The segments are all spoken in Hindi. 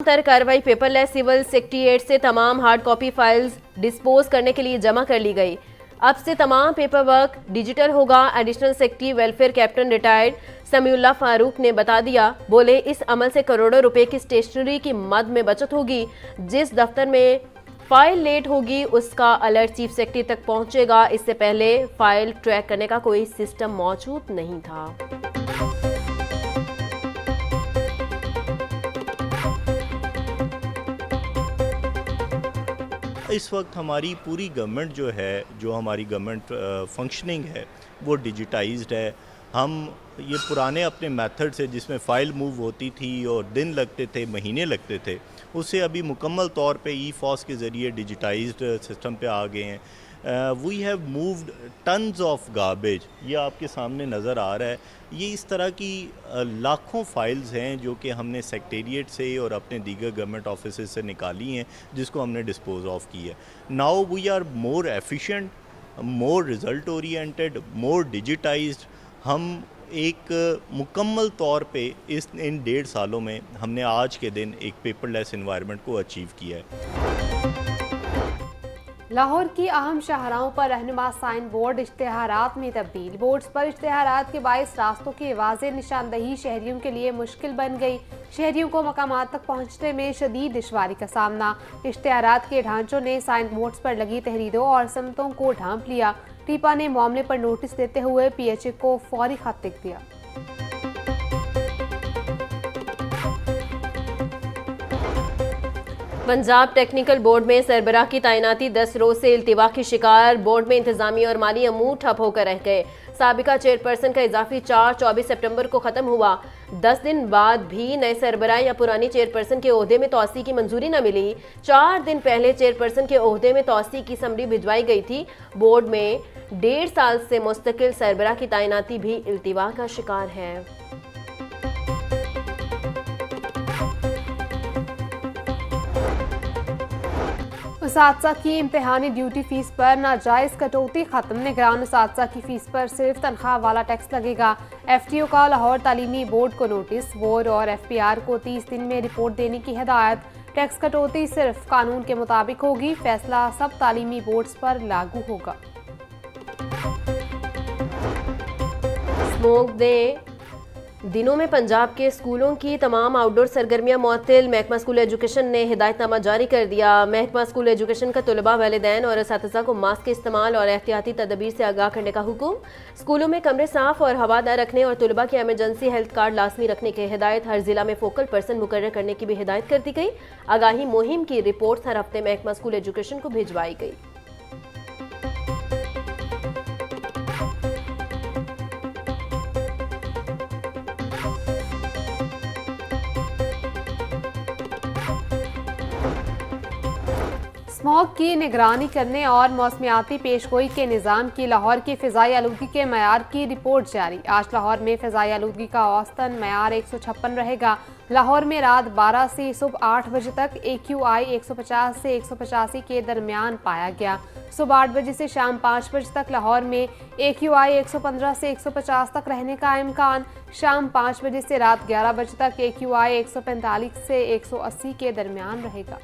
तर कार्रवाई पेपरलेस सिविल सेक्रेटेरिएट से तमाम हार्ड कॉपी फाइल्स डिस्पोज करने के लिए जमा कर ली गई। अब से तमाम पेपर वर्क डिजिटल होगा। Additional secretary welfare captain retired Samiullah Farooq ने बता दिया। बोले, इस अमल से करोड़ों रुपए की स्टेशनरी की मद में बचत होगी। जिस दफ्तर में फाइल लेट होगी उसका अलर्ट चीफ सेक्रेटरी तक पहुंचेगा। इससे पहले फाइल ट्रैक करने का कोई सिस्टम मौजूद नहीं था। इस वक्त हमारी पूरी गवर्नमेंट जो हमारी गवर्नमेंट फंक्शनिंग है वो डिजिटाइज्ड है। हम ये पुराने अपने मेथड से जिसमें फ़ाइल मूव होती थी और दिन लगते थे, महीने लगते थे, उससे अभी मुकम्मल तौर पे ई फॉस के ज़रिए डिजिटाइज्ड सिस्टम पे आ गए हैं। We have moved tons of garbage, ये आपके सामने नज़र आ रहा है। ये इस तरह की लाखों फाइल्स हैं जो कि हमने सेक्रेटेरिएट से और अपने दीगर गवर्नमेंट ऑफिस से निकाली हैं, जिसको हमने डिस्पोज ऑफ की है। Now we are more efficient, more result oriented, more digitized. हम एक मुकम्मल तौर पे इन 1.5 सालों में हमने आज के दिन एक पेपरलेस इन्वायरमेंट को अचीव किया है। लाहौर की अहम शाहराहों पर रहनुमा साइन बोर्ड इश्तेहारात में तब्दील। बोर्ड्स पर इश्तेहारात के बाइस रास्तों की वाज़ेह निशानदही शहरियों के लिए मुश्किल बन गई। शहरियों को मकामात तक पहुंचने में शदीद दुश्वारी का सामना। इश्तेहारात के ढांचों ने साइन बोर्ड्स पर लगी तहरीरों और समतों को ढांप लिया। टीपा ने मामले पर नोटिस देते हुए PHA को फौरी खत लिख दिया। पंजाब टेक्निकल बोर्ड में सरबराह की तैनाती 10 रोज से इल्तिवा की शिकार। बोर्ड में इंतजामी और माली अमूर ठप होकर रह गए। साबिका चेयरपर्सन का इजाफी 24 सितंबर को खत्म हुआ। 10 दिन बाद भी नए सरबराह या पुरानी चेयरपर्सन के ओहदे में तौसी की मंजूरी न मिली। 4 दिन पहले चेयरपर्सन के ओहदे में तौसी की समरी भिजवाई गई थी। बोर्ड में 1.5 साल से मुस्तकिल सरबराह की तैनाती भी इल्तिवा का शिकार है। उसात्जा की इम्तिहानी ड्यूटी फीस पर नाजायज कटौती खत्म। निगरान उसात्जा की फीस पर सिर्फ तनख्वाह वाला टैक्स लगेगा। FTO का लाहौर तालीमी बोर्ड को नोटिस। बोर्ड और FPR को 30 दिन में रिपोर्ट देने की हिदायत। टैक्स कटौती सिर्फ कानून के मुताबिक होगी। फैसला सब तालीमी बोर्ड्स पर लागू होगा। स्मोक दे दिनों में पंजाब के स्कूलों की तमाम आउटडोर सरगर्मियां मुअत्तल। महकमा स्कूल एजुकेशन ने हिदायतनामा जारी कर दिया। महकमा स्कूल एजुकेशन का तलबा, वालिदैन और असातिज़ा को मास्क के इस्तेमाल और एहतियाती तदबीर से आगाह करने का हुक्म। स्कूलों में कमरे साफ और हवादार रखने और तलबा के एमरजेंसी हेल्थ कार्ड लाजमी रखने की हिदायत। हर जिला में फोकल पर्सन मुकर्रर करने की भी हिदायत कर दी गई। आगाही मुहिम की रिपोर्ट हर हफ्ते महकमा स्कूल एजुकेशन को भिजवाई गई। स्मॉग की निगरानी करने और मौसमियाती पेशगोई के निज़ाम की लाहौर की फ़िज़ाई आलूदगी के मयार की रिपोर्ट जारी। आज लाहौर में फ़िज़ाई आलूदगी का औसतन मयार 156 रहेगा। लाहौर में रात 12 से सुबह 8 बजे तक AQI 150 से 185 के दरमियान पाया गया। सुबह 8 बजे से शाम 5 बजे तक लाहौर में AQI 115 से 150 तक रहने का इम्कान। शाम 5 बजे से रात 11 बजे तक AQI 145 से 180 के दरमियान रहेगा।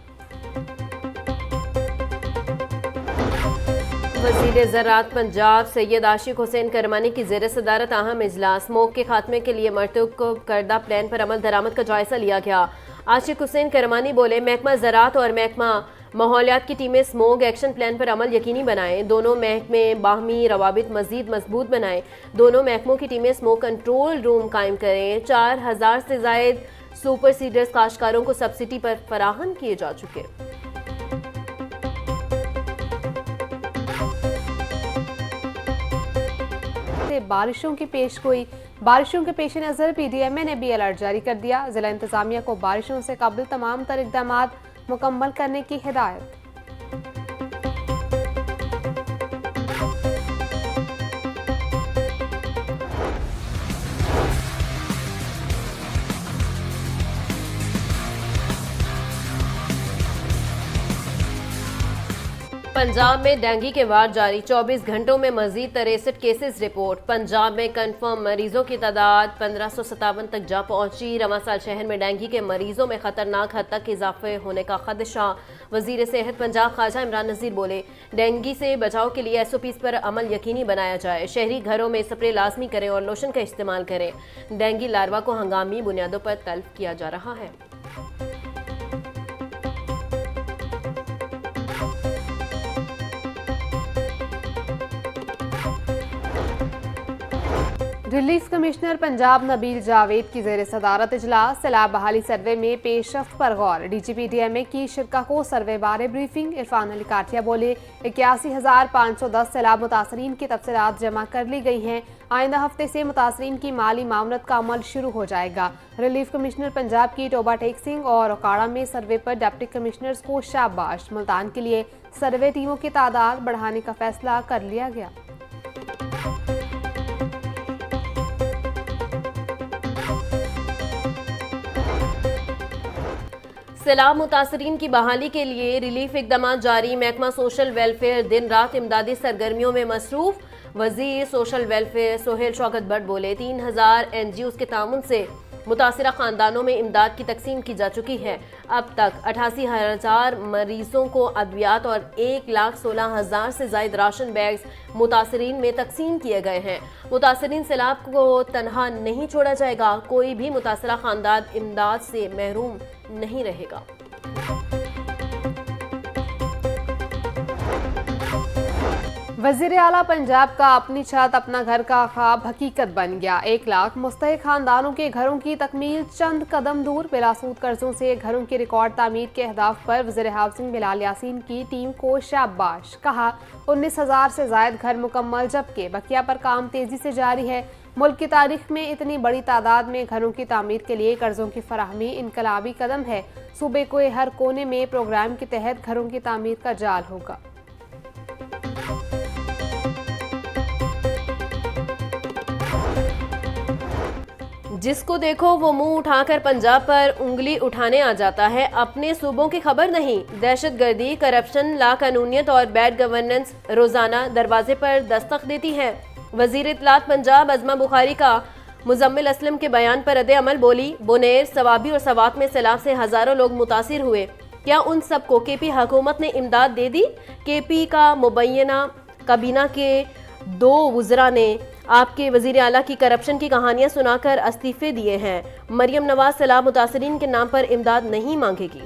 वज़ीर ज़राअत पंजाब सैयद आशिक हुसैन करमानी की ज़ेर सदारत अहम इजलास। स्मोक के खात्मे के लिए मरतब करदा प्लान पर अमल दरामद का जायजा लिया गया। आशिक हुसैन करमानी बोले, महकमा ज़राअत और महकमा माहौलियात की टीमें स्मोक एक्शन प्लान पर अमल यकीनी बनाएं। दोनों महकमे बाहमी रवाबित मज़ीद मजबूत बनाएं। दोनों महकमों की टीमें स्मोक कंट्रोल रूम कायम करें। 4000 से ज़ायद सुपर सीडर्स काश्तकारों को सब्सिडी पर फराहम किए जा चुके। बारिशों के पेश नज़र PDMA ने भी अलर्ट जारी कर दिया। जिला इंतजामिया को बारिशों से कबल तमाम तर इक़दामात मुकम्मल करने की हिदायत। पंजाब में डेंगू के वार जारी, 24 घंटों में मजीद 63 केसेस रिपोर्ट। पंजाब में कंफर्म मरीजों की तादाद 1557 तक जा पहुंची। रवां साल शहर में डेंगू के मरीजों में खतरनाक हद तक इजाफे होने का खदशा। वजीर सेहत पंजाब ख्वाजा इमरान नज़ीर बोले, डेंगू से बचाव के लिए SOPs पर अमल यकीनी बनाया जाए। शहरी घरों में स्प्रे लाजमी करें और लोशन का इस्तेमाल करें। डेंगू लार्वा को हंगामी बुनियादों पर तल्फ किया जा रहा है। रिलीफ कमिश्नर पंजाब नबील जावेद की जेर सदारत इजलास। सैलाब बहाली सर्वे में पेशरफ्त पर गौर। DGP DMA की शिरका को सर्वे बारे ब्रीफिंग। इरफान अली काठिया बोले, 81,510 सैलाब मुतासरीन की तफसीलात जमा कर ली गई हैं। आइंदा हफ्ते से मुतासरीन की माली मामलत का अमल शुरू हो जाएगा। रिलीफ कमिश्नर पंजाब की टोबा टेक सिंह और ओकाड़ा में सर्वे पर डिप्टी कमिश्नर्स को शाबाश। मुल्तान के लिए सर्वे टीमों की तादाद बढ़ाने का फैसला कर लिया गया। सैलाब मुतासरीन की बहाली के लिए रिलीफ इकदाम जारी। महकमा सोशल वेलफेयर दिन रात इमदादी सरगर्मियों में मसरूफ। वजीर सोशल वेलफेयर सोहेल शौकत भट्ट बोले, 3000 NGOs के ताउन से मुतासरा खानदानों में इमदाद की तकसीम की जा चुकी है। अब तक 88,000 मरीजों को अद्वियात और 1,16,000 से जायद राशन बैग्स मुतासरीन में तकसीम किए गए हैं। मुतासरीन सैलाब को तनहा नहीं छोड़ा जाएगा। कोई भी मुतासरा खानदान इमदाद से महरूम नहीं रहेगा। वज़ीर आला पंजाब का अपनी छत अपना घर का ख्वाब हकीकत बन गया। 1 लाख मुस्तहिक खानदानों के घरों की तकमील चंद कदम दूर। बिलासूद कर्जों से घरों की रिकॉर्ड तामीर के अहदाफ पर वज़ीर हाउसिंग बिलाल यासीन की टीम को शाबाश। कहा, 19,000 से जायद घर मुकम्मल, जबकि बकिया पर काम तेजी से जारी है। मुल्क की तारीख में इतनी बड़ी तादाद में घरों की तामीर के लिए कर्जों की फराहमी इनकलाबी कदम है। सूबे को हर कोने में प्रोग्राम के तहत घरों की तामीर का जाल होगा। जिसको देखो वो मुंह उठाकर पंजाब पर उंगली उठाने आ जाता है। अपने सूबों की खबर नहीं। दहशतगर्दी, करप्शन, लाकानूनियत और बैड गवर्नेंस रोजाना दरवाजे पर दस्तक देती है। वजीर इत्तलात पंजाब अज़मा बुखारी का मुजम्मिल असलम के बयान पर रद्द अमल बोली, बुनेर, सवाबी और सवात में सैलाब से हजारों लोग मुतासिर हुए। क्या उन सबको KP हुकूमत ने इमदाद दे दी? KP का मुबैना काबीना के 2 वज़रा ने आपके वज़ीर आला की करप्शन की कहानियां सुनाकर इस्तीफे दिए हैं। मरियम नवाज सैलाब मुतासरीन के नाम पर इमदाद नहीं मांगेगी।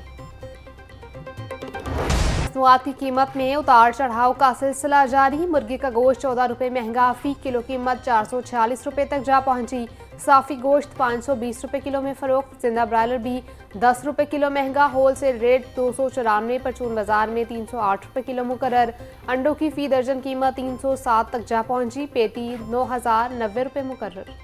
मसनूआत की कीमत में उतार चढ़ाव का सिलसिला जारी। मुर्गी का गोश्त 14 रुपये महंगा, फी किलो कीमत 446 रुपये तक जा पहुंची। साफी गोश्त 520 रुपये किलो में फरोख्त। जिंदा ब्रायलर भी 10 रुपये किलो महंगा। होलसेल रेट 294, परचून बाजार में 308 रुपये किलो मुकर्रर। अंडों की फी दर्जन कीमत 307 तक जा पहुंची। पेटी 9,090 रुपये मुकर्रर।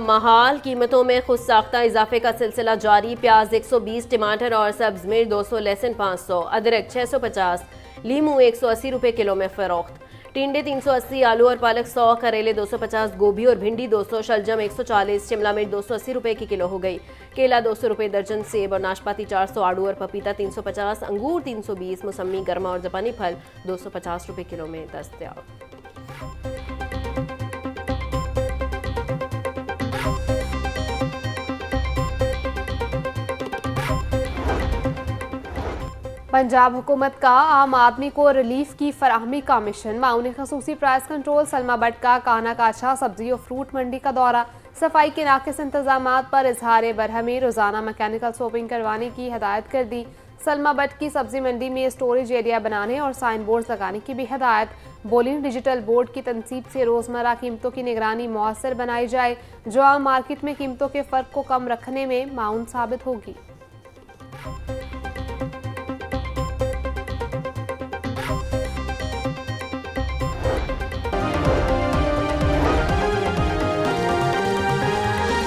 महाल कीमतों में खुद साख्ता इजाफे का सिलसिला जारी। प्याज 120, टमाटर और सब्ज मिर्च 200, लहसुन 500, अदरक 650, लीमू 180 रुपये किलो में फरोख्त। टिंडे 380, आलू और पालक 100, करेले 250, गोभी और भिंडी 200, शलजम 140, शिमला मिर्च 280 रुपये की किलो हो गई। केला 200 रुपये दर्जन, सेब और नाशपाती 400, आड़ू और पपीता 350, अंगूर 320, मौसमी, गर्मा और जापानी फल 250 रुपये किलो में दस्तयाब। पंजाब हुकूमत का आम आदमी को रिलीफ की फराहमी का मिशन। माउन खसूसी प्राइस कंट्रोल सलमा बट का काना काछा सब्जी और फ्रूट मंडी का दौरा। सफाई के नाकिस इंतजाम पर इजहार बरहमी। रोजाना मैकेनिकल शॉपिंग करवाने की हदायत कर दी। सलमा बट की सब्जी मंडी में स्टोरेज एरिया बनाने और साइन बोर्ड लगाने की भी हदायत। बोलिंग डिजिटल बोर्ड की तनसीब से रोजमर्रा कीमतों की निगरानी मौसर बनाई जाए, जो आम मार्केट में कीमतों के फर्क को कम रखने में माउन साबित होगी।